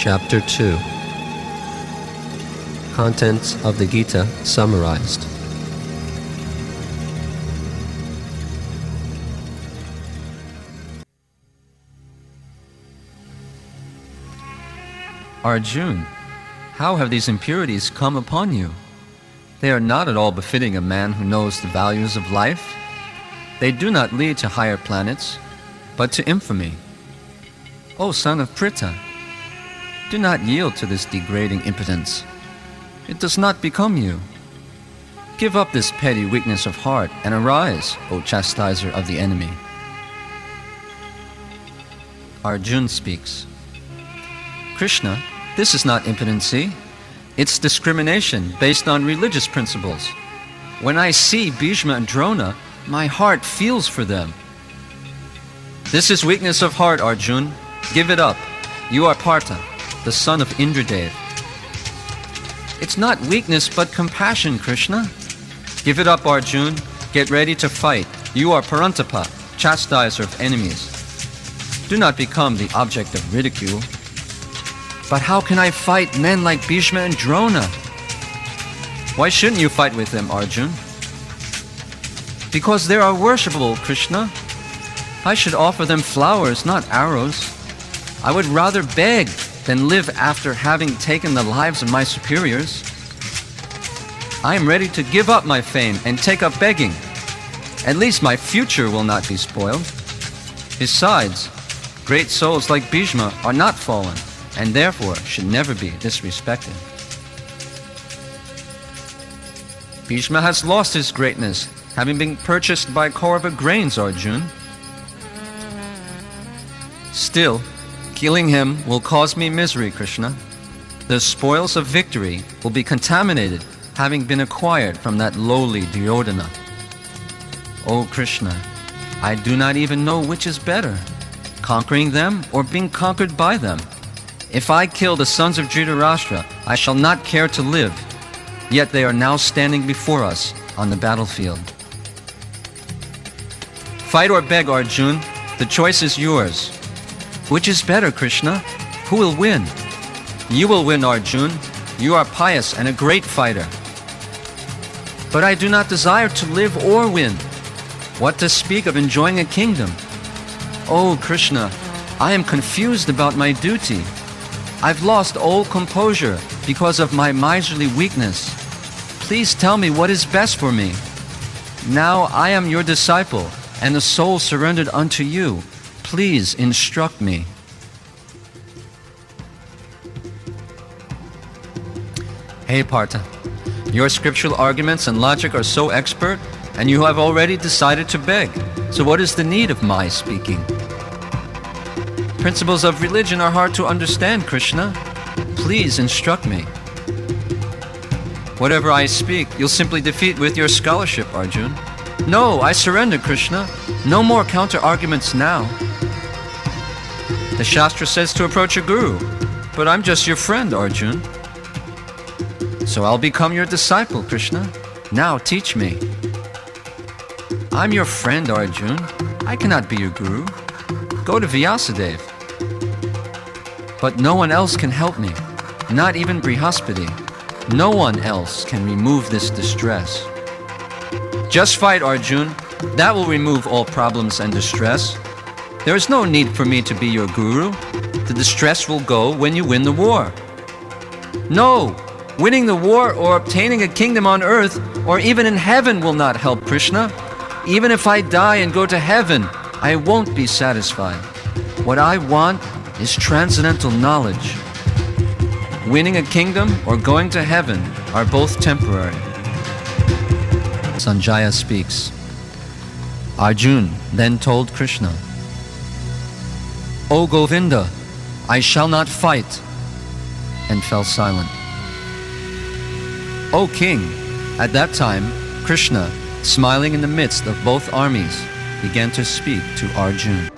Chapter 2. Contents of the Gita summarized. Arjuna, how have these impurities come upon you? They are not at all befitting a man who knows the values of life. They do not lead to higher planets, but to infamy. O son of Pritha, do not yield to this degrading impotence. It does not become you. Give up this petty weakness of heart and arise, O chastiser of the enemy. Arjuna speaks. Krishna, this is not impotency. It's discrimination based on religious principles. When I see Bhishma and Drona, my heart feels for them. This is weakness of heart, Arjuna. Give it up. You are Partha, the son of Indradev. It's not weakness but compassion, Krishna. Give it up, Arjuna. Get ready to fight. You are Parantapa, chastiser of enemies. Do not become the object of ridicule. But how can I fight men like Bhishma and Drona? Why shouldn't you fight with them, Arjuna? Because they are worshipable, Krishna. I should offer them flowers, not arrows. I would rather beg than live after having taken the lives of my superiors. I am ready to give up my fame and take up begging. At least my future will not be spoiled. Besides, great souls like Bhishma are not fallen, and therefore should never be disrespected. Bhishma has lost his greatness, having been purchased by Kaurava grains, Arjuna. Still, killing him will cause me misery, Krishna. The spoils of victory will be contaminated, having been acquired from that lowly Duryodhana. O Krishna, I do not even know which is better, conquering them or being conquered by them. If I kill the sons of Dhritarashtra, I shall not care to live, yet they are now standing before us on the battlefield. Fight or beg, Arjuna, the choice is yours. Which is better, Krishna? Who will win? You will win, Arjuna. You are pious and a great fighter. But I do not desire to live or win. What to speak of enjoying a kingdom? Oh, Krishna, I am confused about my duty. I've lost all composure because of my miserly weakness. Please tell me what is best for me. Now I am your disciple and the soul surrendered unto you. Please instruct me. Hey Partha, your scriptural arguments and logic are so expert, and you have already decided to beg. So what is the need of my speaking? Principles of religion are hard to understand, Krishna. Please instruct me. Whatever I speak, you'll simply defeat with your scholarship, Arjuna. No, I surrender, Krishna. No more counter-arguments now. The Shastra says to approach a guru, but I'm just your friend, Arjuna. So I'll become your disciple, Krishna. Now teach me. I'm your friend, Arjuna. I cannot be your guru. Go to Vyasadeva. But no one else can help me, not even Brihaspati. No one else can remove this distress. Just fight, Arjuna. That will remove all problems and distress. There is no need for me to be your guru. The distress will go when you win the war. No! Winning the war or obtaining a kingdom on earth or even in heaven will not help Krishna. Even if I die and go to heaven, I won't be satisfied. What I want is transcendental knowledge. Winning a kingdom or going to heaven are both temporary. Sanjaya speaks. Arjuna then told Krishna, O Govinda, I shall not fight, and fell silent. O king, at that time, Krishna, smiling in the midst of both armies, began to speak to Arjuna.